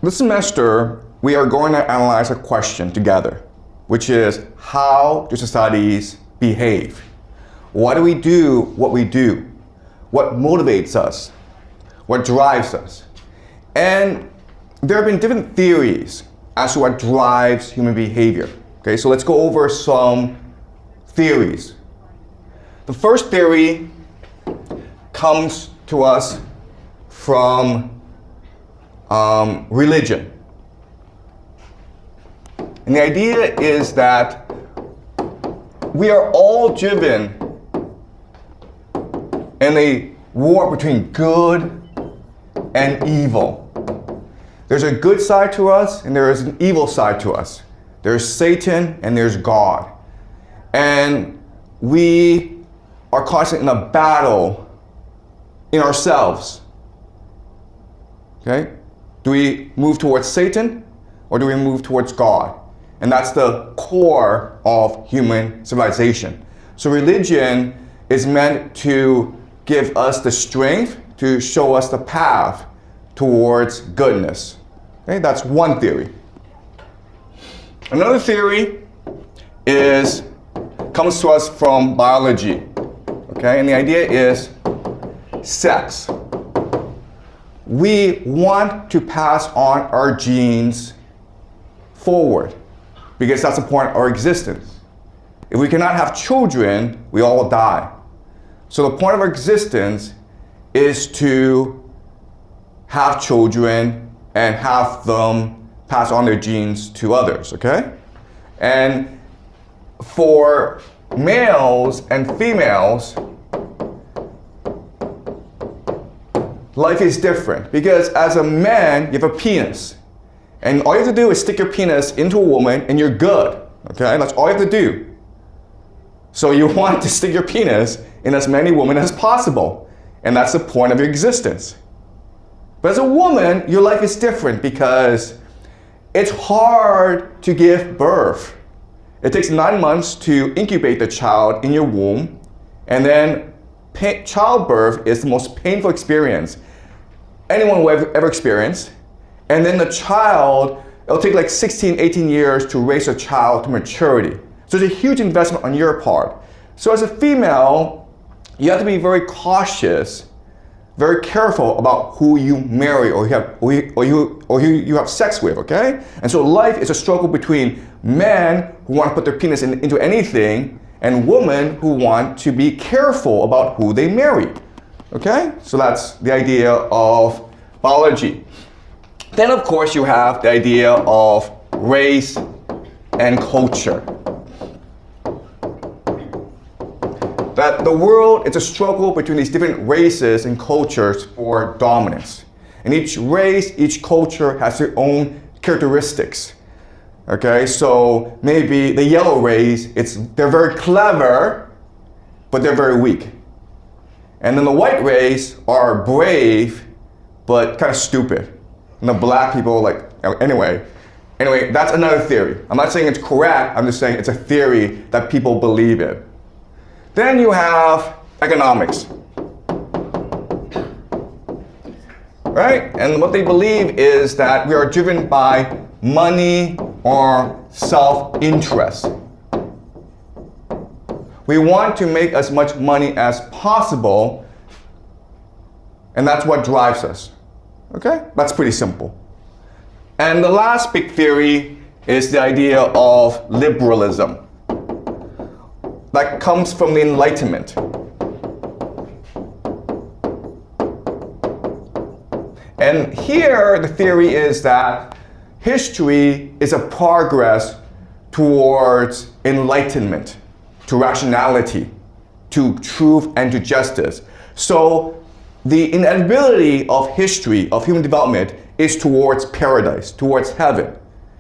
This semester, we are going to analyze a question together, which is, how do societies behave? Why do we do what we do? What motivates us? What drives us? And there have been different theories as to what drives human behavior. Okay, so let's go over some theories. The first theory comes to us from religion. And the idea is that we are all driven in a war between good and evil. There's a good side to us and there is an evil side to us. There's Satan and there's God. And we are constantly in a battle in ourselves. Okay? Do we move towards Satan or do we move towards God? And that's the core of human civilization. So religion is meant to give us the strength to show us the path towards goodness. Okay? That's one theory. Another theory comes to us from biology. Okay? And the idea is sex. We want to pass on our genes forward because that's the point of our existence. If we cannot have children, we all die. So the point of our existence is to have children and have them pass on their genes to others, okay? And for males and females, life is different because as a man, you have a penis. And all you have to do is stick your penis into a woman and you're good, okay? That's all you have to do. So you want to stick your penis in as many women as possible. And that's the point of your existence. But as a woman, your life is different because it's hard to give birth. It takes 9 months to incubate the child in your womb. And then childbirth is the most painful experience anyone will ever experience. And then the child, it'll take like 16, 18 years to raise a child to maturity. So it's a huge investment on your part. So as a female, you have to be very cautious, very careful about who you marry or who you have sex with, okay? And so life is a struggle between men who want to put their penis into anything and women who want to be careful about who they marry, okay? So that's the idea of biology. Then of course you have the idea of race and culture. That the world is a struggle between these different races and cultures for dominance. And each race, each culture has their own characteristics. Okay, so maybe the yellow race, they're very clever, but they're very weak. And then the white race are brave, but kind of stupid. And the black people, anyway, that's another theory. I'm not saying it's correct, I'm just saying it's a theory that people believe in. Then you have economics, right? And what they believe is that we are driven by money or self-interest. We want to make as much money as possible, and that's what drives us. Okay? That's pretty simple. And the last big theory is the idea of liberalism. That comes from the Enlightenment. And here the theory is that history is a progress towards enlightenment, to rationality, to truth and to justice. So the inevitability of history, of human development, is towards paradise, towards heaven.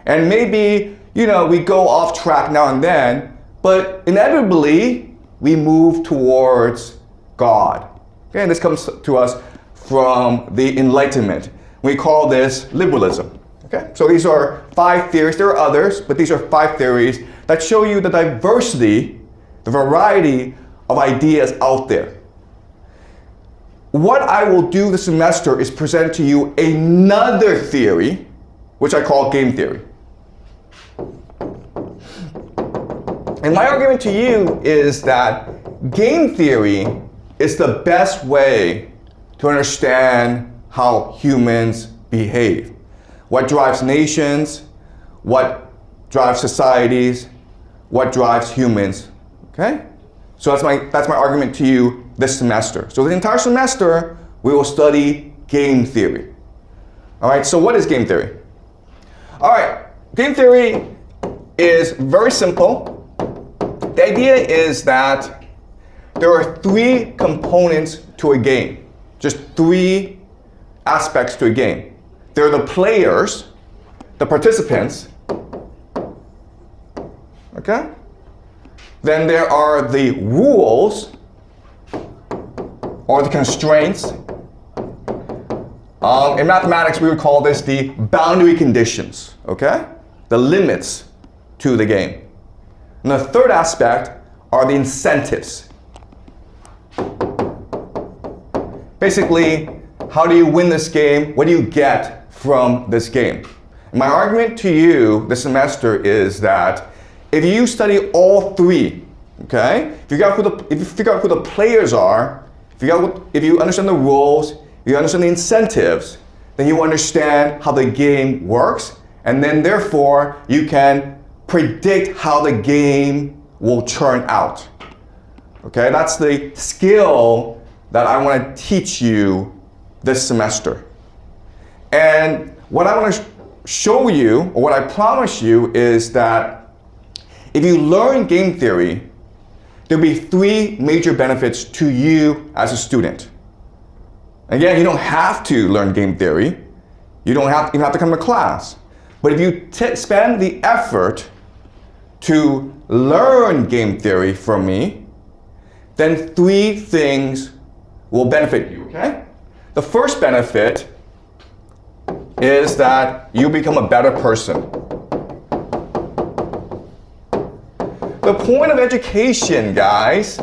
And maybe, we go off track now and then, but inevitably, we move towards God. Okay, and this comes to us from the Enlightenment. We call this liberalism. Okay, so these are 5 theories. There are others, but these are 5 theories that show you the diversity, the variety of ideas out there. What I will do this semester is present to you another theory which I call game theory. And my argument to you is that game theory is the best way to understand how humans behave. What drives nations, what drives societies, what drives humans, okay? So that's my argument to you this semester. So the entire semester, we will study game theory. All right, so what is game theory? All right, game theory is very simple. The idea is that there are three components to a game, just three aspects to a game. There are the players, the participants, okay? Then there are the rules or the constraints. In mathematics, we would call this the boundary conditions, okay? The limits to the game. And the third aspect are the incentives. Basically, how do you win this game? What do you get from this game? And my argument to you this semester is that if you study all three, okay? If you figure out who the players are, if you understand the rules, if you understand the incentives, then you understand how the game works, and then therefore you can predict how the game will turn out. Okay, that's the skill that I want to teach you this semester. And what I want to show you, or what I promise you, is that if you learn game theory, there'll be three major benefits to you as a student. Again, you don't have to learn game theory. You don't have to come to class. But if you spend the effort to learn game theory from me, then three things will benefit you, okay? The first benefit is that you become a better person. The point of education, guys,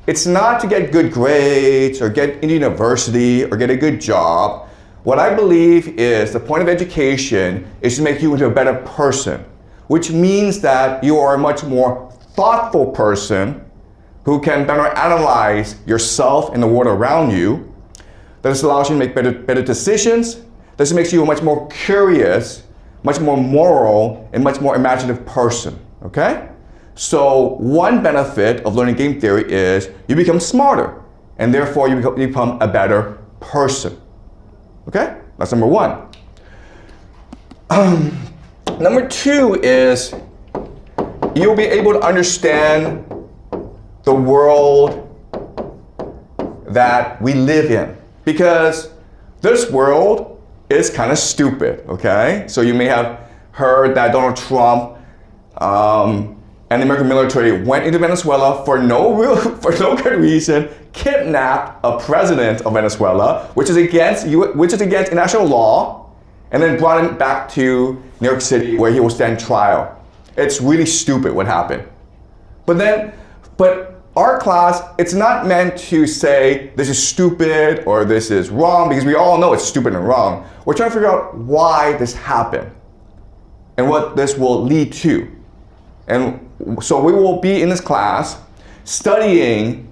it's not to get good grades or get into university or get a good job. What I believe is the point of education is to make you into a better person, which means that you are a much more thoughtful person who can better analyze yourself and the world around you. This allows you to make better decisions. This makes you a much more curious, much more moral, and much more imaginative person, okay? So one benefit of learning game theory is you become smarter, and therefore you become a better person, okay? That's number one. Number two is you'll be able to understand the world that we live in, because this world is kind of stupid, okay? So you may have heard that Donald Trump and the American military went into Venezuela for no good reason, kidnapped a president of Venezuela, which is against international law, and then brought him back to New York City where he will stand trial. It's really stupid what happened. But our class, it's not meant to say this is stupid or this is wrong, because we all know it's stupid and wrong. We're trying to figure out why this happened and what this will lead to. And so we will be in this class studying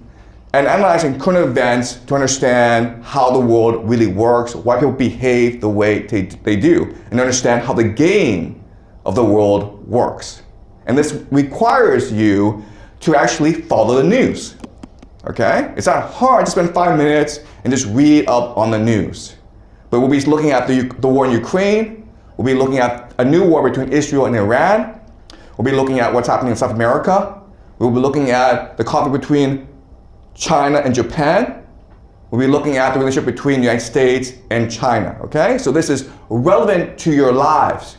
and analyzing current events to understand how the world really works, why people behave the way they do, and understand how the game of the world works. And this requires you to actually follow the news, okay? It's not hard to spend 5 minutes and just read up on the news. But we'll be looking at the war in Ukraine. We'll be looking at a new war between Israel and Iran. We'll be looking at what's happening in South America. We'll be looking at the conflict between China and Japan. We'll be looking at the relationship between the United States and China, okay? So this is relevant to your lives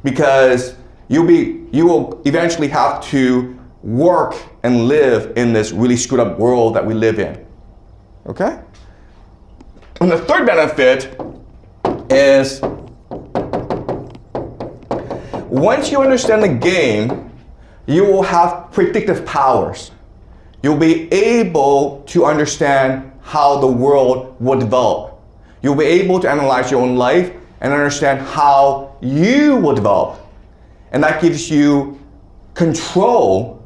because you will eventually have to work and live in this really screwed up world that we live in, okay? And the third benefit is once you understand the game, you will have predictive powers. You'll be able to understand how the world will develop. You'll be able to analyze your own life and understand how you will develop. And that gives you control,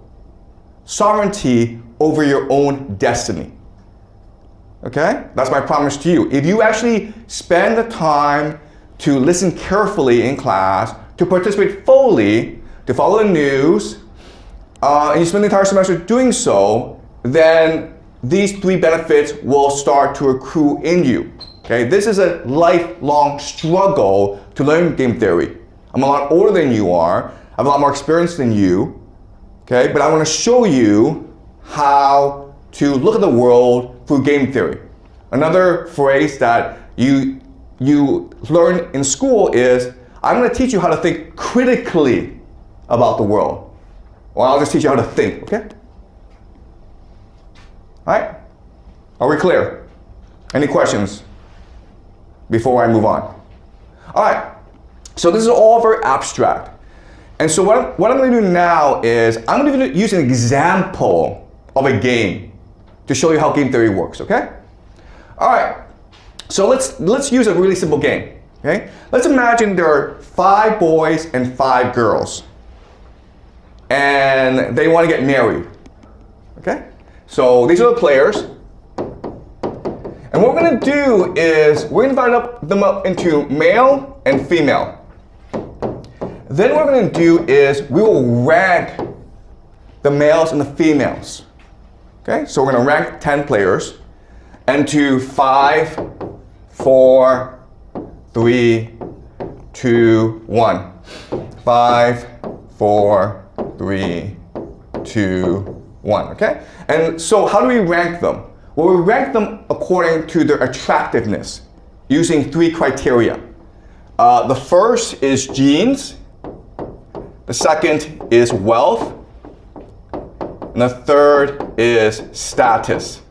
sovereignty over your own destiny. Okay? That's my promise to you. If you actually spend the time to listen carefully in class, to participate fully, to follow the news, and you spend the entire semester doing so, then these 3 benefits will start to accrue in you. Okay? This is a lifelong struggle to learn game theory. I'm a lot older than you are. I have a lot more experience than you. Okay? But I want to show you how to look at the world through game theory. Another phrase that you learn in school is, I'm going to teach you how to think critically about the world. Or I'll just teach you how to think, okay? All right? Are we clear? Any questions before I move on? All right. So this is all very abstract. And so what I'm going to do now is I'm going to use an example of a game to show you how game theory works, okay? All right. So let's use a really simple game, okay? Let's imagine there are 5 boys and 5 girls, and they want to get married, okay? So these are the players. And what we're going to do is we're going to divide them up into male and female. Then what we're going to do is we will rank the males and the females. Okay, so we're going to rank 10 players into 5, 4, 3, 2, 1. 5, 4, 3, 2, 1. Okay? And so how do we rank them? Well, we rank them according to their attractiveness using 3 criteria. The first is genes. The second is wealth. And the third is status.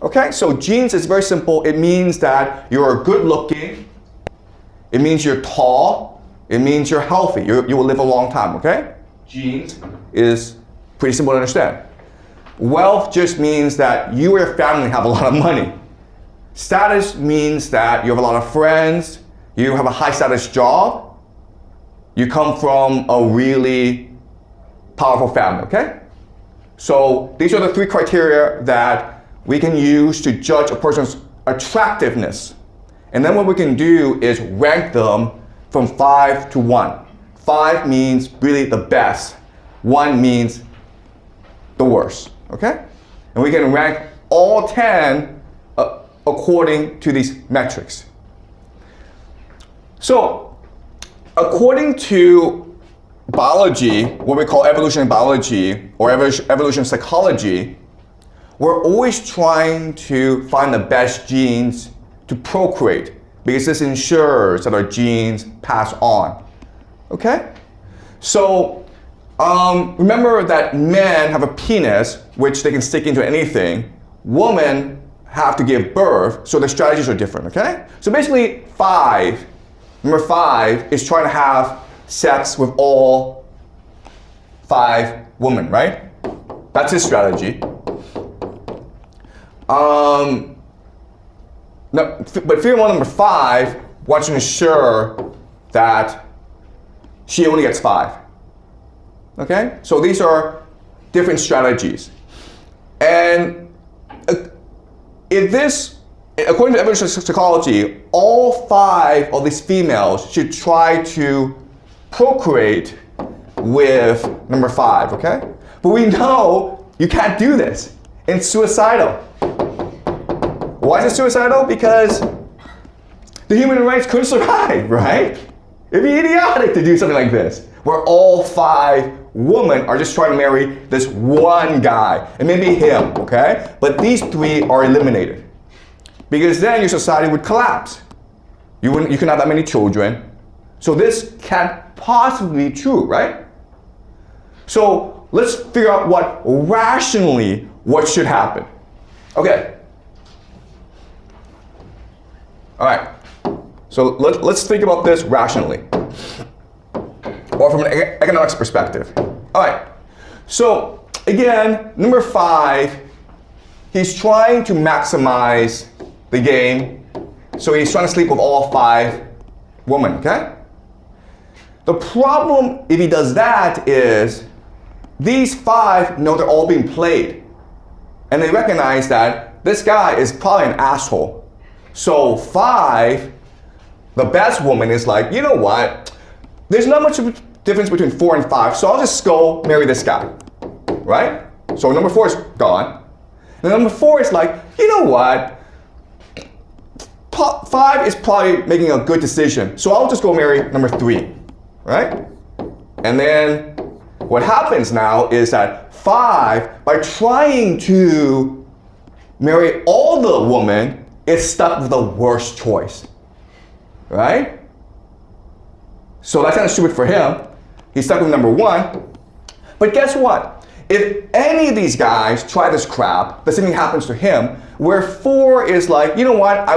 Okay, so genes is very simple. It means that you're good looking. It means you're tall. It means you're healthy. You will live a long time, okay? Genes is pretty simple to understand. Wealth just means that you or your family have a lot of money. Status means that you have a lot of friends. You have a high status job. You come from a really powerful family, okay? So these are the 3 criteria that we can use to judge a person's attractiveness. And then what we can do is rank them from 5 to 1. 5 means really the best. 1 means the worst, okay? And we can rank all 10 according to these metrics. So according to biology, what we call evolutionary biology or evolution psychology, we're always trying to find the best genes to procreate because this ensures that our genes pass on. Okay? So remember that men have a penis which they can stick into anything. Women have to give birth, so the strategies are different, okay? So basically number 5 is trying to have sex with all 5 women, right? That's his strategy. But female number 5 wants to ensure that she only gets 5. Okay? So these are different strategies. And according to evolutionary psychology, all 5 of these females should try to procreate with number 5, okay? But we know you can't do this. It's suicidal. Why is it suicidal? Because the human race couldn't survive, right? It'd be idiotic to do something like this, where all 5 women are just trying to marry this one guy, and maybe him, okay? But these 3 are eliminated. Because then your society would collapse. You couldn't have that many children. So this can't possibly be true, right? So let's figure out what should happen. Okay. All right. So let's think about this rationally, or from an economics perspective. All right. So again, number 5, he's trying to maximize the game. So he's trying to sleep with all 5 woman, okay? The problem if he does that is these 5 know they're all being played. And they recognize that this guy is probably an asshole. So 5, the best woman is like, you know what? There's not much difference between 4 and 5, so I'll just go marry this guy, right? So number 4 is gone. And number 4 is like, you know what? 5 is probably making a good decision, so I'll just go marry number 3, right? And then what happens now is that 5, by trying to marry all the women, is stuck with the worst choice, right? So that's kind of stupid for him. He's stuck with number 1. But guess what? If any of these guys try this crap, the same thing happens to him, where 4 is like, you know what,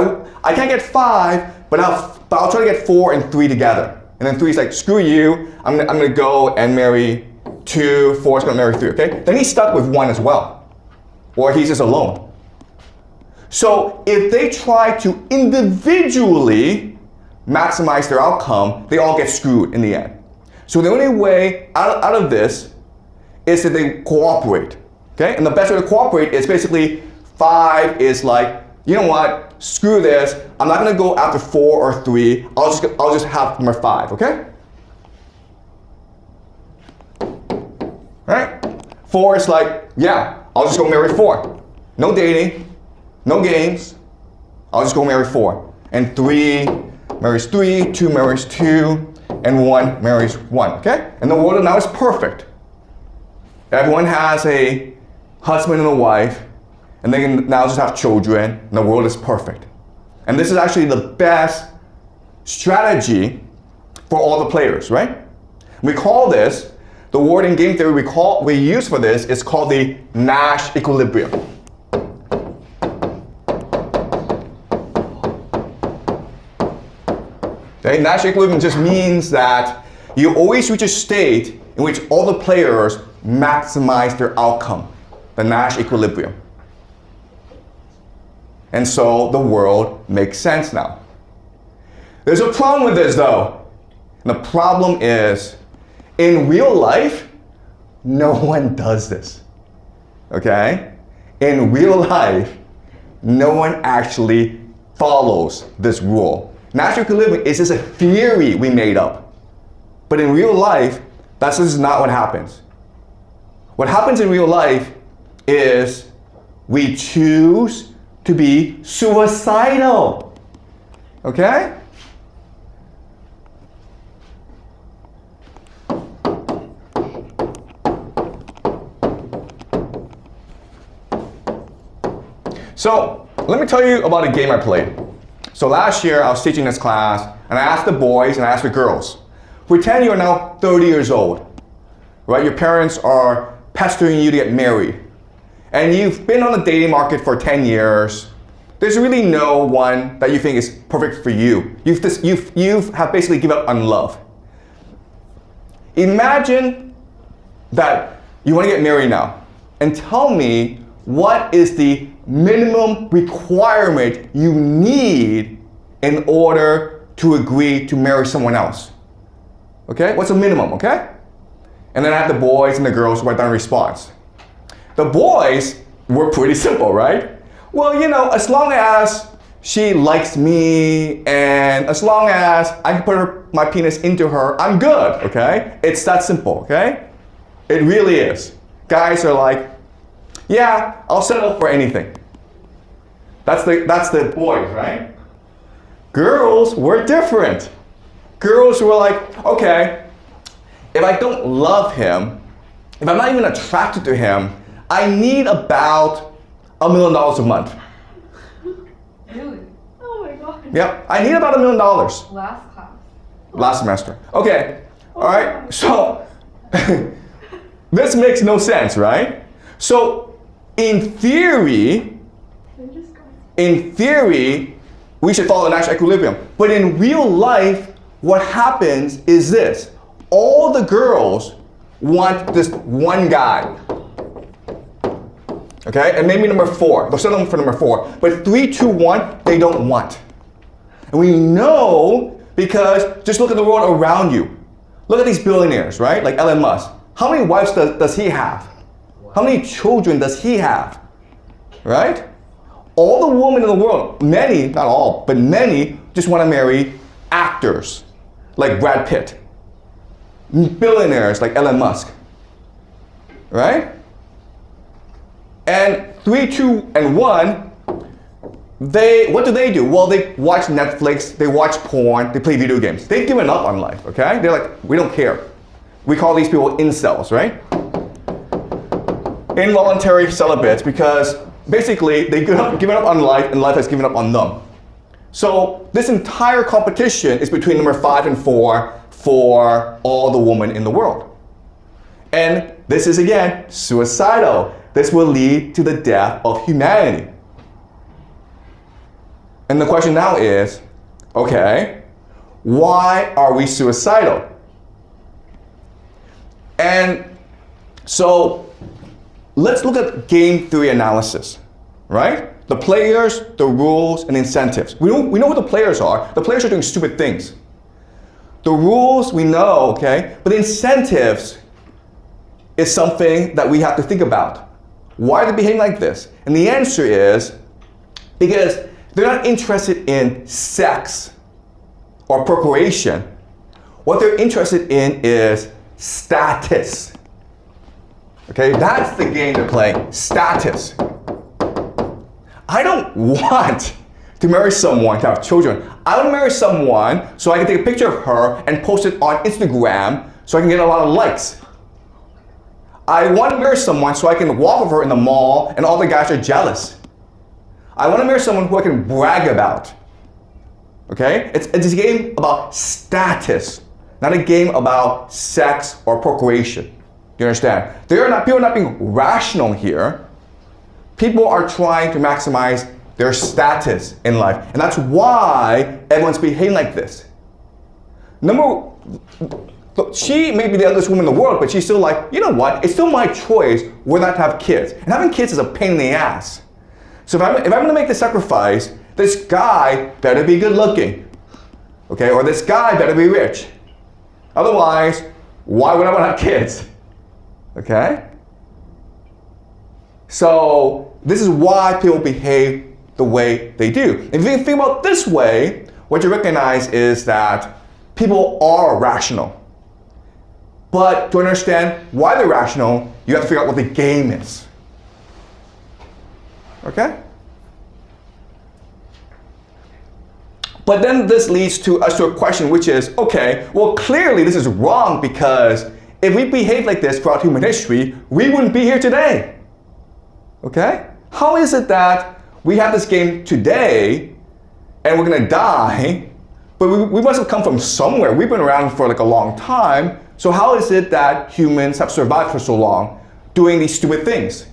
I can't get 5, but I'll try to get 4 and 3 together. And then 3 is like, screw you, I'm gonna go and marry 2, 4 is gonna marry 3, okay? Then he's stuck with 1 as well. Or he's just alone. So if they try to individually maximize their outcome, they all get screwed in the end. So the only way out of this is that they cooperate, okay? And the best way to cooperate is basically 5 is like, you know what, screw this, I'm not gonna go after 4 or 3, I'll just have number 5, okay? Right? 4 is like, yeah, I'll just go marry 4. No dating, no games, I'll just go marry 4. And 3 marries 3, 2 marries 2, and 1 marries 1, okay? And the world now is perfect. Everyone has a husband and a wife, and they can now just have children, and the world is perfect. And this is actually the best strategy for all the players, right? We call this, the word in game theory we use for this is called the Nash equilibrium. Okay, Nash equilibrium just means that you always reach a state in which all the players maximize their outcome, the Nash equilibrium. And so the world makes sense now. There's a problem with this though. And the problem is, in real life, no one does this, okay? In real life, no one actually follows this rule. Nash equilibrium is just a theory we made up. But in real life, that's just not what happens. What happens in real life is we choose to be suicidal, okay? So let me tell you about a game I played. So last year I was teaching this class and I asked the boys and I asked the girls, pretend you are now 30 years old, right? Your parents are pestering you to get married and you've been on the dating market for 10 years. There's really no one that you think is perfect for you. You've basically given up on love. Imagine that you want to get married now and tell me what is the minimum requirement you need in order to agree to marry someone else. Okay? What's the minimum, okay? And then I have the boys and the girls write down a response. The boys were pretty simple, right? Well, you know, as long as she likes me and as long as I can put my penis into her, I'm good, okay? It's that simple, okay? It really is. Guys are like, yeah, I'll settle for anything. That's the boys, right? Girls were different. Girls were like, okay, if I don't love him, if I'm not even attracted to him, I need about $1 million a month. Really? Oh my god. Yep, I need about $1 million. Last class. Last semester. Okay, all right, so this makes no sense, right? So in theory, we should follow the Nash equilibrium. But in real life, what happens is this. All the girls want this one guy. Okay, and maybe number 4. They'll settle for number 4. But 3, 2, 1, they don't want. And we know Because just look at the world around you. Look at these billionaires, right? Like Elon Musk. How many wives does he have? How many children does he have? Right? All the women in the world, many, not all, but many, just want to marry actors like Brad Pitt. Billionaires like Elon Musk. Right? And 3, 2, and 1, what do? Well, they watch Netflix, they watch porn, they play video games. They've given up on life, okay? They're like, we don't care. We call these people incels, right? Involuntary celibates, because basically they've given up on life and life has given up on them. So this entire competition is between number 5 and 4 for all the women in the world. And this is, again, suicidal. This will lead to the death of humanity. And the question now is, okay, why are we suicidal? And so let's look at game theory analysis, right? The players, the rules, and incentives. We know what the players are. The players are doing stupid things. The rules we know, okay? But the incentives is something that we have to think about. Why are they behaving like this? And the answer is because they're not interested in sex or procreation. What they're interested in is status. Okay, that's the game they're playing, status. I don't want to marry someone to have children. I want to marry someone so I can take a picture of her and post it on Instagram so I can get a lot of likes. I want to marry someone so I can walk with her in the mall and all the guys are jealous. I want to marry someone who I can brag about. Okay? It's a game about status, not a game about sex or procreation. Do you understand? People are not being rational here. People are trying to maximize their status in life. And that's why everyone's behaving like this. She may be the eldest woman in the world, but she's still like, you know what? It's still my choice whether or not to have kids. And having kids is a pain in the ass. So if I'm going to make the sacrifice, this guy better be good looking, okay? Or this guy better be rich. Otherwise, why would I want to have kids? Okay? So this is why people behave the way they do. If you think about it this way, what you recognize is that people are rational. But to understand why they're rational, you have to figure out what the game is. Okay? But then this leads to us to a question, which is, okay, well, clearly this is wrong, because if we behave like this throughout human history, we wouldn't be here today. Okay? How is it that we have this game today and we're going to die, but we must have come from somewhere. We've been around for like a long time. So how is it that humans have survived for so long doing these stupid things?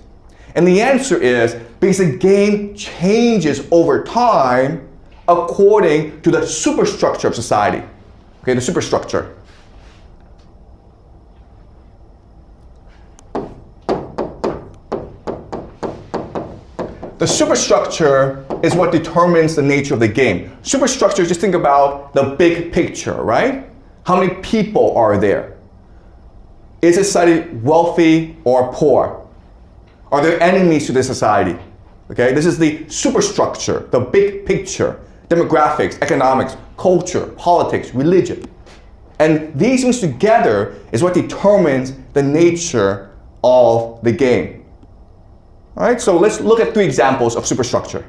And the answer is because the game changes over time according to the superstructure of society. Okay, the superstructure. The superstructure is what determines the nature of the game. Superstructure, just think about the big picture, right? How many people are there? Is society wealthy or poor? Are there enemies to this society? Okay, this is the superstructure, the big picture, demographics, economics, culture, politics, religion. And these things together is what determines the nature of the game. All right, so let's look at 3 examples of superstructure.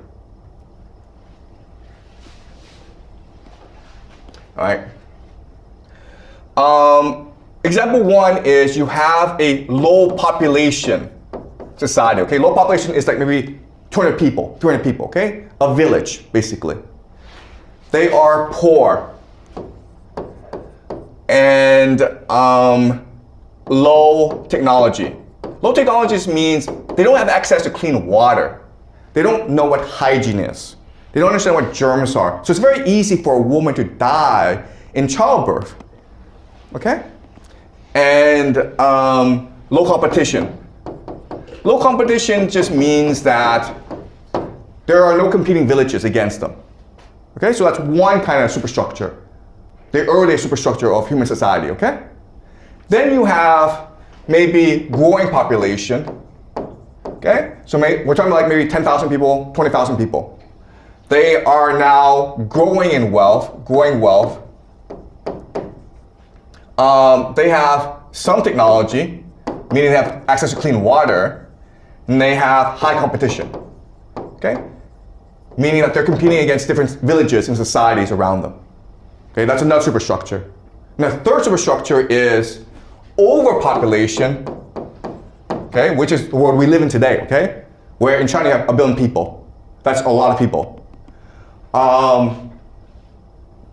All right. Example 1 is you have a low population society. Okay, low population is like maybe 200 people, okay? A village, basically. They are poor and low technology. Low technology means they don't have access to clean water. They don't know what hygiene is. They don't understand what germs are. So it's very easy for a woman to die in childbirth. Okay? And low competition. Low competition just means that there are no competing villages against them. Okay, so that's one kind of superstructure. the earliest superstructure of human society, okay? Then you have maybe growing population, okay? So we're talking like maybe 10,000 people, 20,000 people. They are now growing in wealth, growing wealth. They have some technology, meaning they have access to clean water, and they have high competition, okay? Meaning that they're competing against different villages and societies around them. Okay, that's another superstructure. And the third superstructure is overpopulation, okay, which is the world we live in today, okay? Where in China you have 1 billion people. That's a lot of people.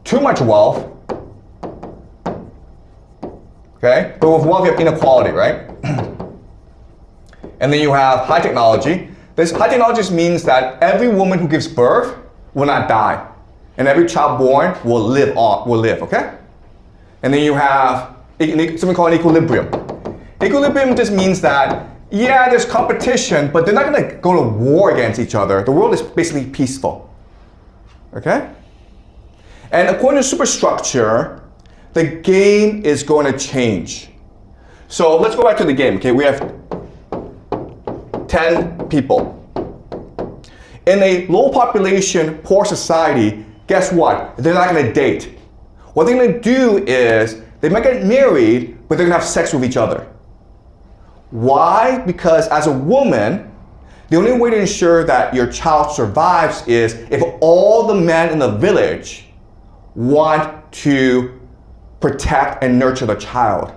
Too much wealth, okay? But with wealth you have inequality, right? And then you have high technology. This high technology means that every woman who gives birth will not die. And every child born will live, okay? And then you have something called an equilibrium. Equilibrium just means that, yeah, there's competition, but they're not gonna go to war against each other. The world is basically peaceful, okay? And according to superstructure, the game is going to change. So let's go back to the game, okay? We have 10 people. In a low population, poor society, guess what? They're not gonna date. What they're gonna do is, they might get married, but they're gonna have sex with each other. Why? Because as a woman, the only way to ensure that your child survives is if all the men in the village want to protect and nurture the child.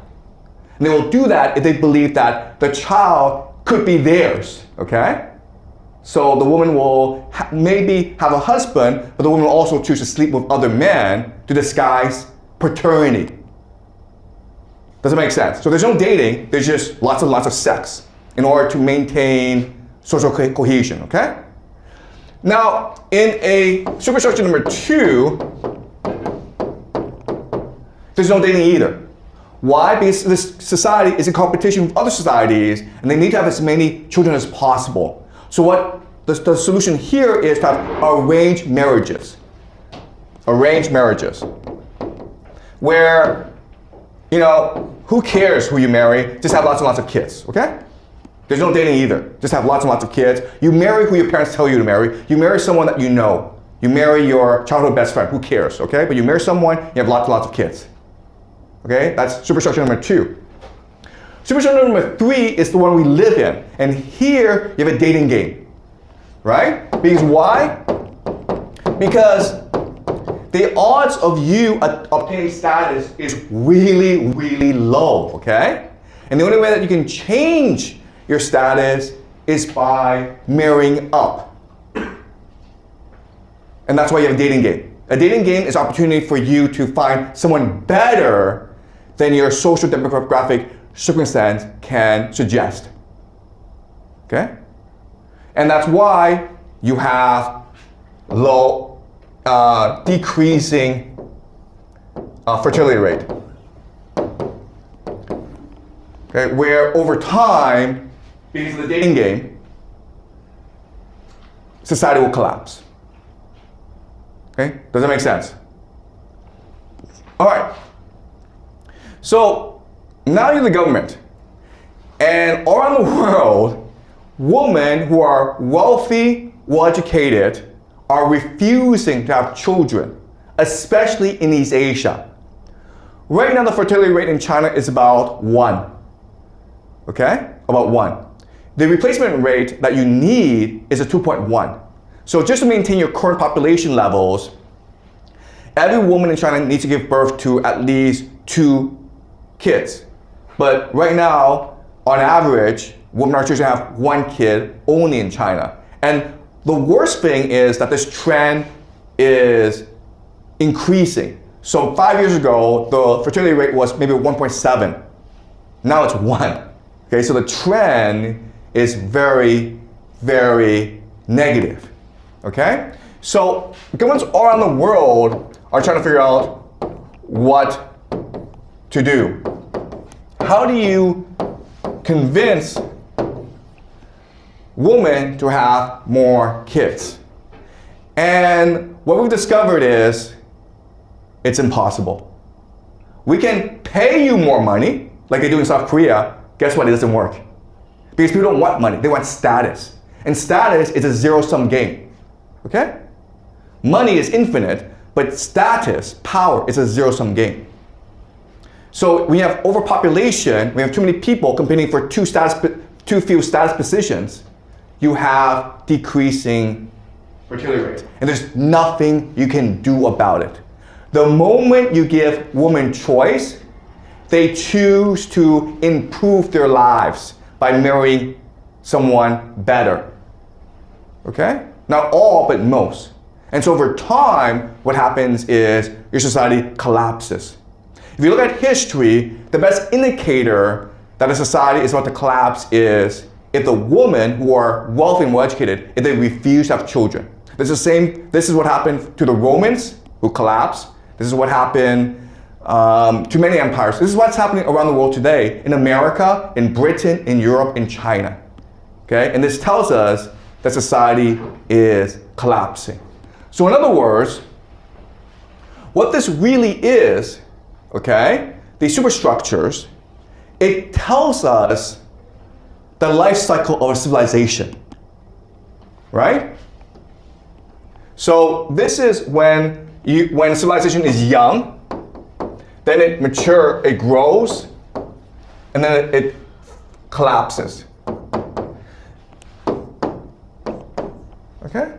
And they will do that if they believe that the child could be theirs, okay? So the woman will maybe have a husband, but the woman will also choose to sleep with other men to disguise paternity. Does it make sense? So there's no dating, there's just lots and lots of sex in order to maintain social cohesion, okay? Now, in a superstructure number 2, there's no dating either. Why? Because this society is in competition with other societies and they need to have as many children as possible. So what the solution here is to have arranged marriages. Arranged marriages. Where, you know, who cares who you marry? Just have lots and lots of kids, okay? There's no dating either. Just have lots and lots of kids. You marry who your parents tell you to marry. You marry someone that you know. You marry your childhood best friend. Who cares, okay? But you marry someone, you have lots and lots of kids. Okay, that's superstructure number 2. Superstructure number 3 is the one we live in. And here, you have a dating game, right? Because why? Because the odds of you obtaining status is really, really low, okay? And the only way that you can change your status is by marrying up. And that's why you have a dating game. A dating game is an opportunity for you to find someone better than your social demographic circumstance can suggest. Okay? And that's why you have low, decreasing fertility rate. Okay? Where over time, because of the dating game, society will collapse. Okay? Does that make sense? All right. So now you're the government. And all around the world, women who are wealthy, well-educated, are refusing to have children, especially in East Asia. Right now, the fertility rate in China is about 1. Okay? About 1. The replacement rate that you need is a 2.1. So just to maintain your current population levels, every woman in China needs to give birth to at least 2 kids. But right now, on average, women are choosing to have 1 kid only in China. And the worst thing is that this trend is increasing. So 5 years ago, the fertility rate was maybe 1.7. Now it's 1. Okay, so the trend is very, very negative. Okay? So governments all around the world are trying to figure out what to do. How do you convince women to have more kids? And what we've discovered is it's impossible. we can pay you more money, like they do in South Korea. Guess what? It doesn't work. Because people don't want money, they want status. And status is a zero-sum game, okay? Money is infinite, but status, power, is a zero-sum game. So when you have overpopulation, we have too many people competing for too few status positions, you have decreasing fertility rates. And there's nothing you can do about it. The moment you give women choice, they choose to improve their lives by marrying someone better. Okay? Not all, but most. And so over time, what happens is your society collapses. If you look at history, the best indicator that a society is about to collapse is if the women who are wealthy and well-educated, if they refuse to have children. This is what happened to the Romans, who collapsed. This is what happened to many empires. This is what's happening around the world today, in America, in Britain, in Europe, in China. Okay? And this tells us that society is collapsing. So in other words, what this really is, okay, these superstructures, it tells us the life cycle of a civilization, right? So this is when civilization is young, then it matures, it grows, and then it collapses. Okay?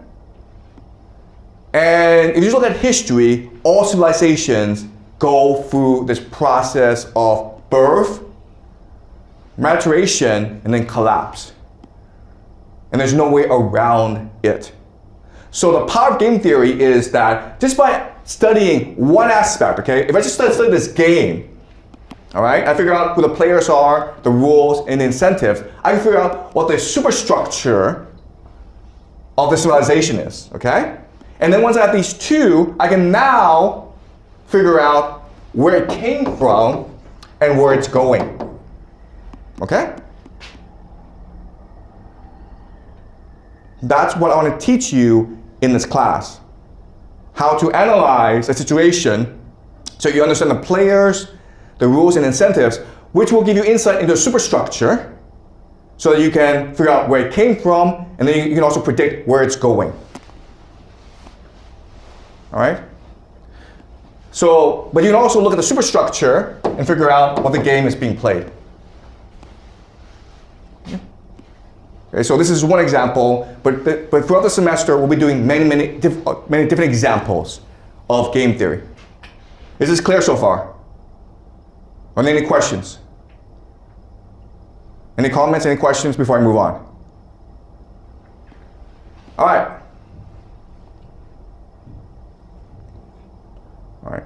And if you look at history, all civilizations go through this process of birth, maturation, and then collapse. And there's no way around it. So the power of game theory is that just by studying one aspect, okay, if I just study this game, all right, I figure out who the players are, the rules, and the incentives, I can figure out what the superstructure of the civilization is, okay? And then once I have these two, I can now figure out where it came from and where it's going. Okay? That's what I want to teach you in this class. How to analyze a situation so you understand the players, the rules and incentives, which will give you insight into the superstructure so that you can figure out where it came from, and then you can also predict where it's going. All right? So, but you can also look at the superstructure and figure out what the game is being played. Okay, so this is one example, but throughout the semester we'll be doing many different examples of game theory. Is this clear so far? Are there any questions? Any comments, any questions before I move on? All right. All right.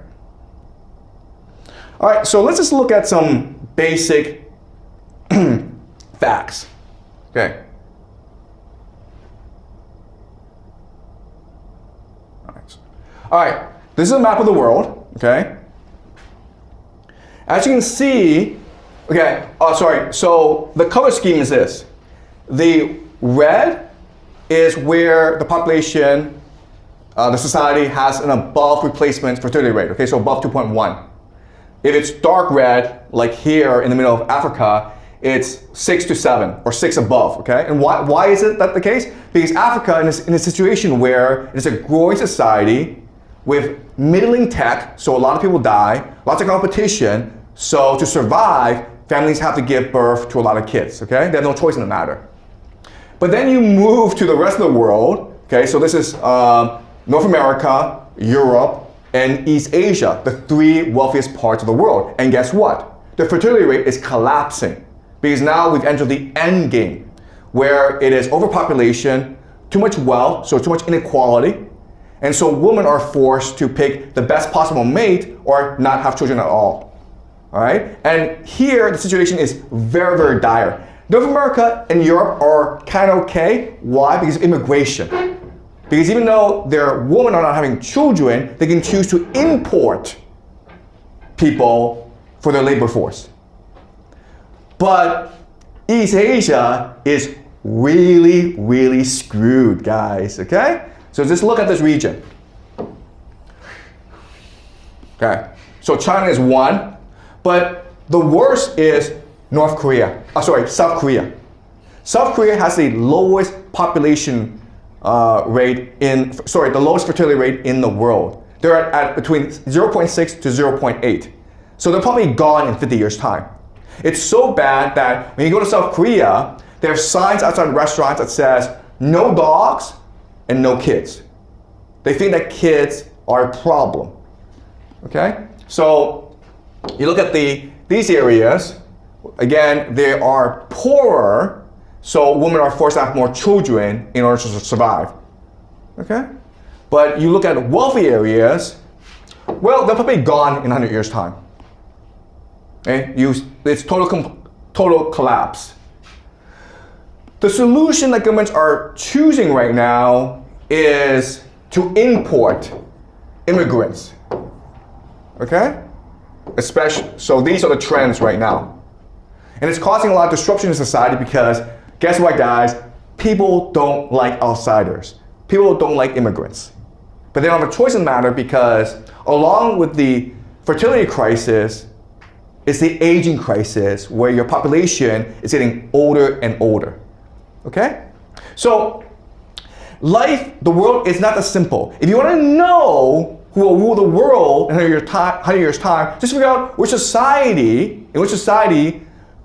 All right, so let's just look at some basic facts. Okay. All right, this is a map of the world, okay? As you can see, okay, so the color scheme is this. The red is where the population, the society has an above replacement fertility rate, okay, so above 2.1. If it's dark red, like here in the middle of Africa, it's 6 to 7, or 6 above, okay? And why is it that the case? Because Africa is in a situation where it is a growing society with middling tech, so a lot of people die, lots of competition, so to survive, families have to give birth to a lot of kids, okay? They have no choice in the matter. But then you move to the rest of the world, okay? So this is North America, Europe, and East Asia, the 3 wealthiest parts of the world. And guess what? The fertility rate is collapsing because now we've entered the end game where it is overpopulation, too much wealth, so too much inequality. And so women are forced to pick the best possible mate or not have children at all. All right? And here the situation is very, very dire. North America and Europe are kind of okay. Why? Because of immigration. Because even though their women are not having children, they can choose to import people for their labor force. But East Asia is really, really screwed, guys, okay? So just look at this region. Okay, So China is 1, but the worst is South Korea. South Korea has the lowest population the lowest fertility rate in the world. They're at between 0.6 to 0.8. So they're probably gone in 50 years' time. It's so bad that when you go to South Korea, they have signs outside restaurants that says, no dogs and no kids. They think that kids are a problem. Okay? So you look at these areas, again, they are poorer, so women are forced to have more children in order to survive. Okay? But you look at wealthy areas, well, they're probably gone in 100 years' time. Okay? It's total collapse. The solution that governments are choosing right now is to import immigrants. Okay? So these are the trends right now. And it's causing a lot of disruption in society because, guess what, guys? People don't like outsiders. People don't like immigrants. But they don't have a choice in the matter because along with the fertility crisis, it's the aging crisis where your population is getting older and older. Okay? So the world is not that simple. If you want to know who will rule the world in 100 years' time, just figure out in which society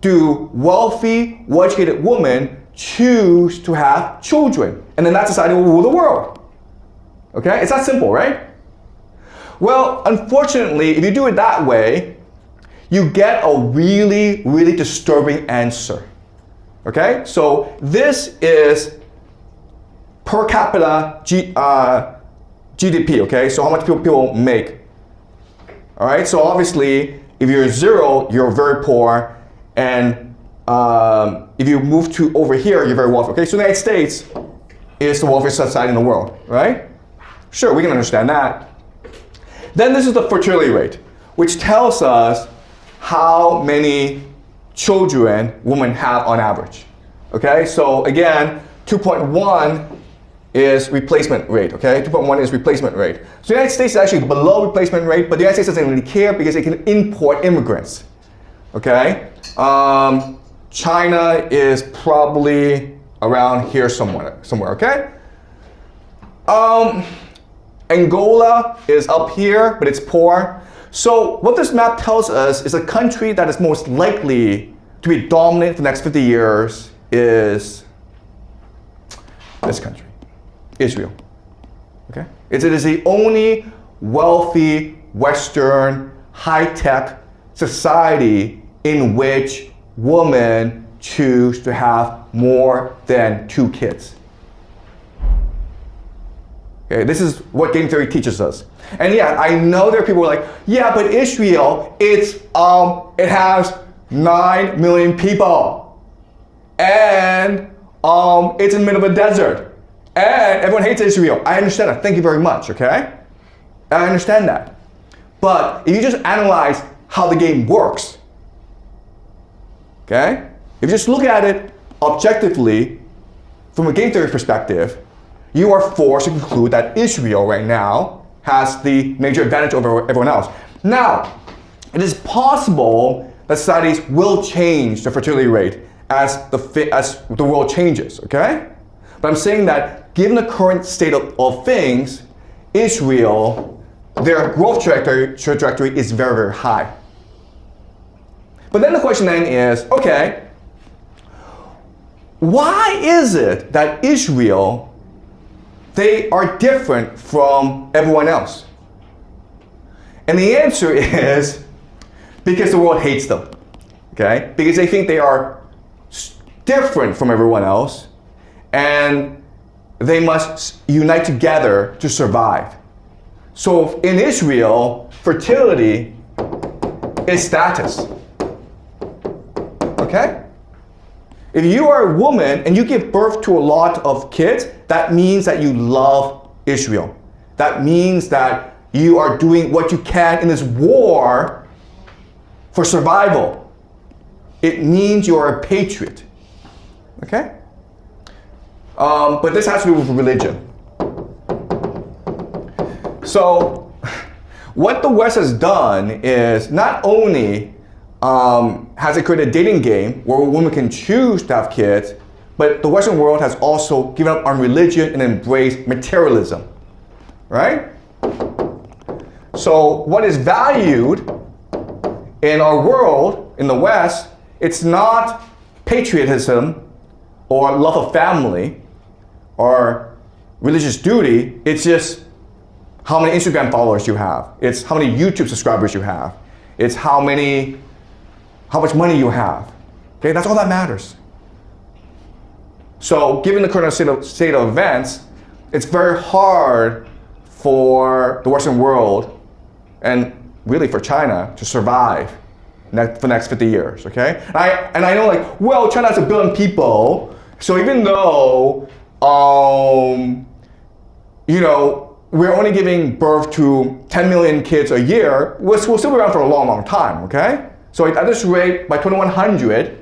do wealthy, well-educated women choose to have children. And then that society will rule the world. Okay? It's that simple, right? Well, unfortunately, if you do it that way, you get a really, really disturbing answer. Okay? So this is per capita GDP, okay? So how much people make. All right? So obviously, if you're 0, you're very poor. And if you move to over here, you're very wealthy. Okay? So the United States is the wealthiest society in the world, right? Sure, we can understand that. Then this is the fertility rate, which tells us how many children women have on average. Okay, so again, 2.1 is replacement rate. Okay, 2.1 is replacement rate. So the United States is actually below replacement rate, but the United States doesn't really care because it can import immigrants. Okay, China is probably around here somewhere. Okay. Angola is up here, but it's poor. So what this map tells us is a country that is most likely to be dominant for the next 50 years is this country, Israel. Okay? It is the only wealthy, Western, high-tech society in which women choose to have more than 2 kids. Okay, this is what game theory teaches us. And yeah, I know there are people who are like, yeah, but Israel, it has 9 million people. And it's in the middle of a desert. And everyone hates Israel. I understand that. Thank you very much, okay? I understand that. But if you just analyze how the game works, okay? If you just look at it objectively from a game theory perspective, you are forced to conclude that Israel right now has the major advantage over everyone else. Now, it is possible that societies will change the fertility rate as the world changes, okay? But I'm saying that given the current state of things, Israel, their growth trajectory is very, very high. But then the question then is, okay, why is it that Israel, they are different from everyone else? And the answer is because the world hates them, okay? Because they think they are different from everyone else and they must unite together to survive. So in Israel, fertility is status, okay? If you are a woman and you give birth to a lot of kids, that means that you love Israel. That means that you are doing what you can in this war for survival. It means you are a patriot. Okay? But this has to do with religion. So, What the West has done is not only has it created a dating game where a woman can choose to have kids, but the Western world has also given up on religion and embraced materialism, right? So what is valued in our world, in the West, it's not patriotism or love of family or religious duty, it's just how many Instagram followers you have. It's how many YouTube subscribers you have. It's how much money you have. Okay, that's all that matters. So given the current state of events, it's very hard for the Western world and really for China to survive for the next 50 years, okay? And I know like, well, China has 1 billion people, so even though, you know, we're only giving birth to 10 million kids a year, we'll still be around for a long, long time, okay? So at this rate, by 2100,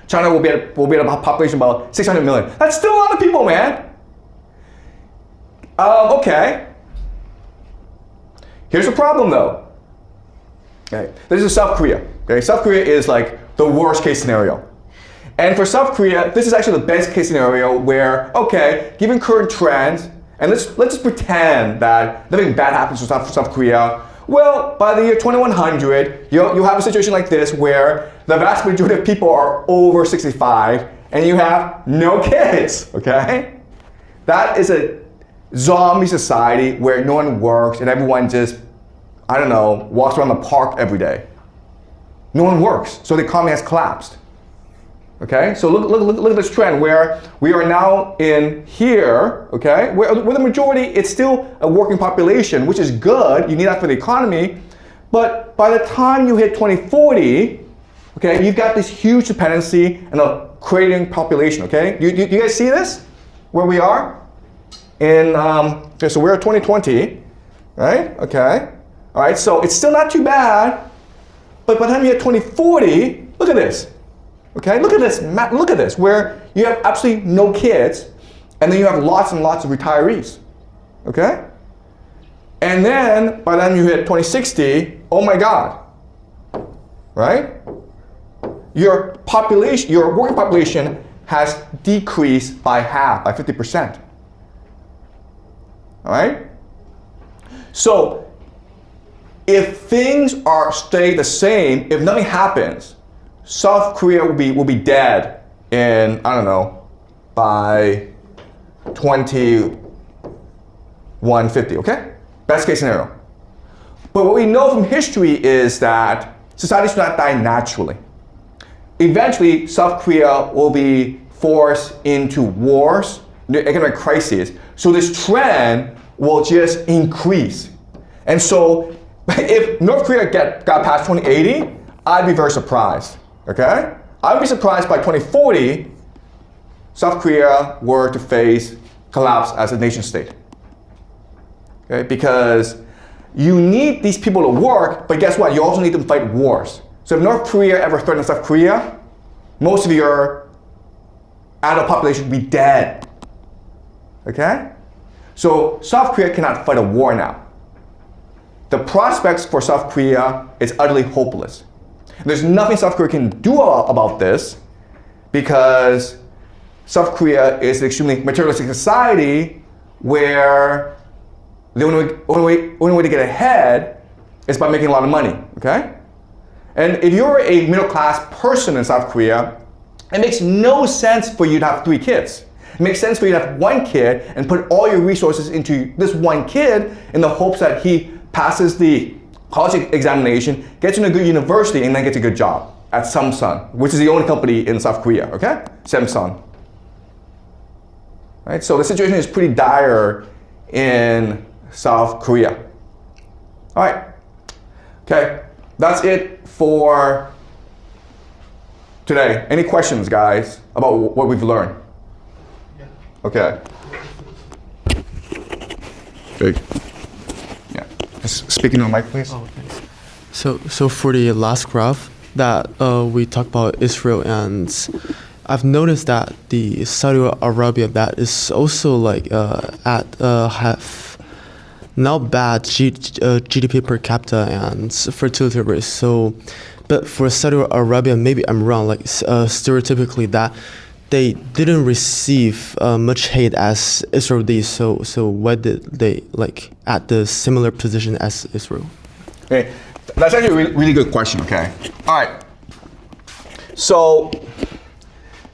China will be at a population of about 600 million. That's still a lot of people, man. Okay. Here's the problem though. Okay, this is South Korea. Okay, South Korea is like the worst case scenario. And for South Korea, this is actually the best case scenario where, okay, given current trends, and let's just pretend that nothing bad happens to South Korea. Well, by the year 2100, you'll have a situation like this where the vast majority of people are over 65 and you have no kids, okay? That is a zombie society where no one works and everyone just, I don't know, walks around the park every day. No one works, so the economy has collapsed. Okay, so look at this trend where we are now in here, okay, where the majority, it's still a working population, which is good, you need that for the economy, but by the time you hit 2040, okay, you've got this huge dependency and a cratering population, okay? You guys see this, where we are? Okay, so we're at 2020, right, okay, all right, so it's still not too bad, but by the time you hit 2040, look at this. Okay, look at this, where you have absolutely no kids, and then you have lots and lots of retirees, okay? And then, by the time you hit 2060, oh my God, right? Your population, your working population has decreased by half, by 50%, all right? So, if things stay the same, if nothing happens, South Korea will be dead in, I don't know, by 2150, okay? Best case scenario. But what we know from history is that societies do not die naturally. Eventually, South Korea will be forced into wars, economic crises. So this trend will just increase. And so if North Korea got past 2080, I'd be very surprised. Okay? I would be surprised by 2040, South Korea were to face collapse as a nation state. Okay? Because you need these people to work, but guess what? You also need them to fight wars. So if North Korea ever threatens South Korea, most of your adult population would be dead. Okay? So South Korea cannot fight a war now. The prospects for South Korea is utterly hopeless. There's nothing South Korea can do about this because South Korea is an extremely materialistic society where the only way to get ahead is by making a lot of money, okay? And if you're a middle-class person in South Korea, it makes no sense for you to have 3 kids. It makes sense for you to have 1 kid and put all your resources into this 1 kid in the hopes that he passes the college examination, gets into a good university, and then gets a good job at Samsung, which is the only company in South Korea, okay? Samsung. Right? So the situation is pretty dire in South Korea. All right. Okay, that's it for today. Any questions, guys, about what we've learned? Yeah. Okay. Big. Speaking on the mic, please. Oh, thanks. So for the last graph that we talked about Israel, and I've noticed that the Saudi Arabia that is also like at half not bad GDP per capita and fertility rate. So, but for Saudi Arabia, maybe I'm wrong. Like stereotypically, that they didn't receive much hate as Israel did. So why did they like at the similar position as Israel? Okay, that's actually a really good question. Okay, all right. So,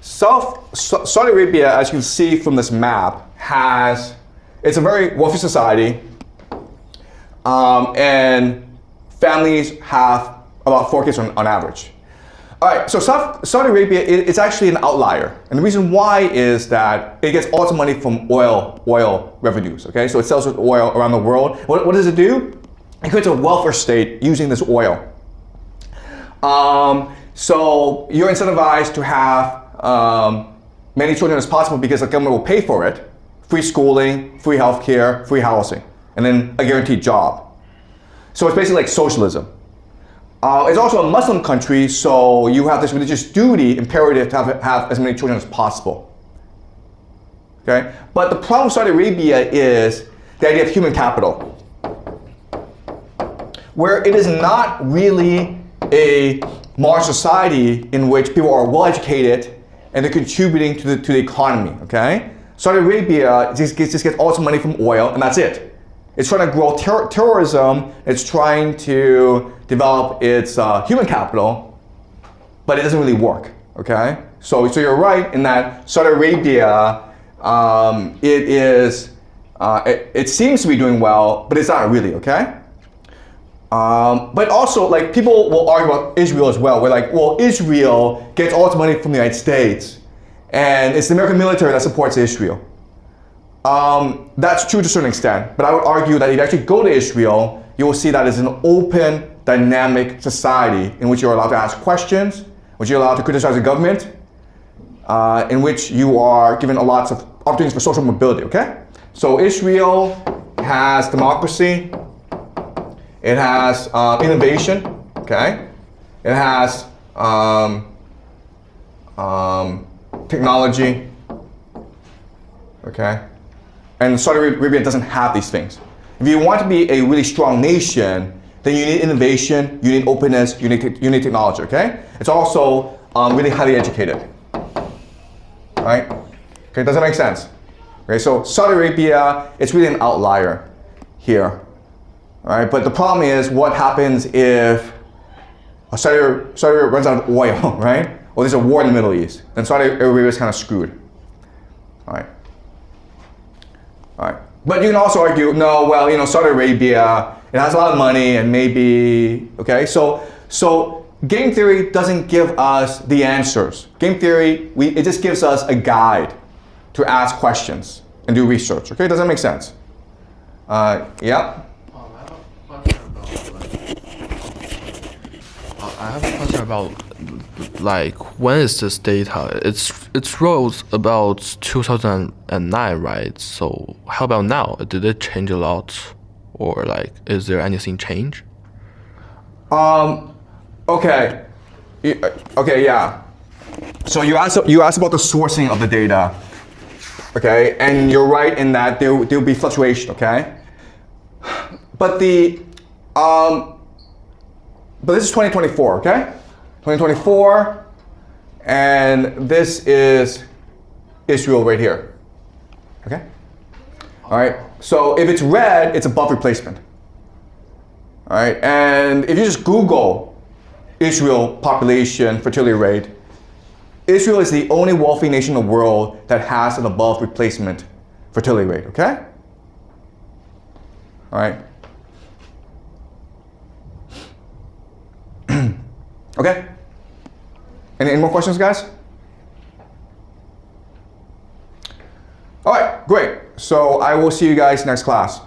Saudi Arabia, as you can see from this map, it's a very wealthy society, and families have about 4 kids on average. All right, so Saudi Arabia it's actually an outlier, and the reason why is that it gets all its money from oil revenues. Okay, so it sells oil around the world. What does it do? It creates a welfare state using this oil. So you're incentivized to have many children as possible because the government will pay for it. Free schooling, free healthcare, free housing, and then a guaranteed job. So it's basically like socialism. It's also a Muslim country, so you have this religious duty, imperative to have as many children as possible. Okay? But the problem with Saudi Arabia is the idea of human capital, where it is not really a modern society in which people are well educated and they're contributing to the economy. Okay? Saudi Arabia just gets all its money from oil, and that's it. It's trying to grow terrorism. It's trying to develop its human capital, but it doesn't really work. Okay, so you're right in that Saudi Arabia, it seems to be doing well, but it's not really. Okay, but also like people will argue about Israel as well. We're like, well, Israel gets all its money from the United States, and it's the American military that supports Israel. That's true to a certain extent, but I would argue that if you actually go to Israel, you will see that it's an open, dynamic society in which you're allowed to ask questions, in which you're allowed to criticize the government, in which you are given lots of opportunities for social mobility, okay? So Israel has democracy, it has innovation, okay? It has technology, okay? And Saudi Arabia doesn't have these things. If you want to be a really strong nation, then you need innovation, you need openness, you need technology, okay? It's also really highly educated, right? Okay, does that make sense? Okay, so Saudi Arabia, it's really an outlier here, right? But the problem is what happens if Saudi Arabia runs out of oil, right? Or there's a war in the Middle East, then Saudi Arabia is kind of screwed, all right? All right. But you can also argue, no, well, you know, Saudi Arabia, it has a lot of money and maybe, okay? So game theory doesn't give us the answers. Game theory, it just gives us a guide to ask questions and do research, okay? Does that make sense? Yeah? I have a question about like when is this data? It's rose about 2009, right? So how about now? Did it change a lot, or like is there anything change? Okay, yeah. So you asked about the sourcing of the data, okay? And you're right in that there will be fluctuation, okay? But but this is 2024, okay? 2024, and this is Israel right here, okay? All right, so if it's red, it's above replacement. All right, and if you just Google Israel population fertility rate, Israel is the only wealthy nation in the world that has an above replacement fertility rate, okay? All right. Okay? Any more questions, guys? All right, great. So I will see you guys next class.